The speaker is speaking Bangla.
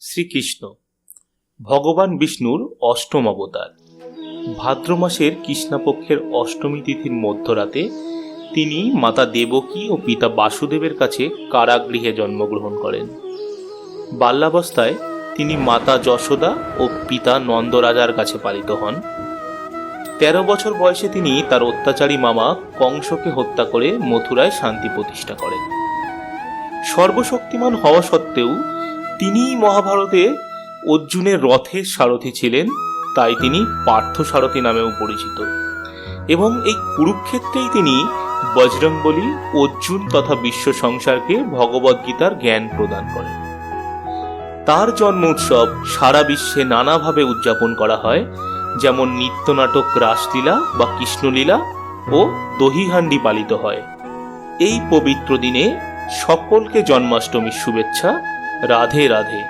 শ্রীকৃষ্ণ ভগবান বিষ্ণুর অষ্টম অবতার। ভাদ্র মাসের কৃষ্ণপক্ষের অষ্টমী তিথির মধ্যরাতে তিনি মাতা দেবকী ও পিতা বাসুদেবের কাছে কারাগৃহে জন্মগ্রহণ করেন। বাল্যাবস্থায় তিনি মাতা যশোদা ও পিতা নন্দরাজার কাছে পালিত হন। 13 বছর বয়সে তিনি তার অত্যাচারী মামা কংসকে হত্যা করে মথুরায় শান্তি প্রতিষ্ঠা করেন। সর্বশক্তিমান হওয়া সত্ত্বেও তিনি মহাভারতে অর্জুনের রথের সারথি ছিলেন, তাই তিনি পার্থসারথী নামেও পরিচিত। এবং এই কুরুক্ষেত্রেই তিনি বজরংবলী, অর্জুন তথা বিশ্ব সংসারকে ভগবদ্গীতার জ্ঞান প্রদান করেন। তার জন্ম উৎসব সারা বিশ্বে নানাভাবে উদযাপন করা হয়, যেমন নৃত্যনাটক রাসলীলা বা কৃষ্ণলীলা ও দহিহান্ডি পালিত হয়। এই পবিত্র দিনে সকলকে জন্মাষ্টমীর শুভেচ্ছা। রাধে রাধে।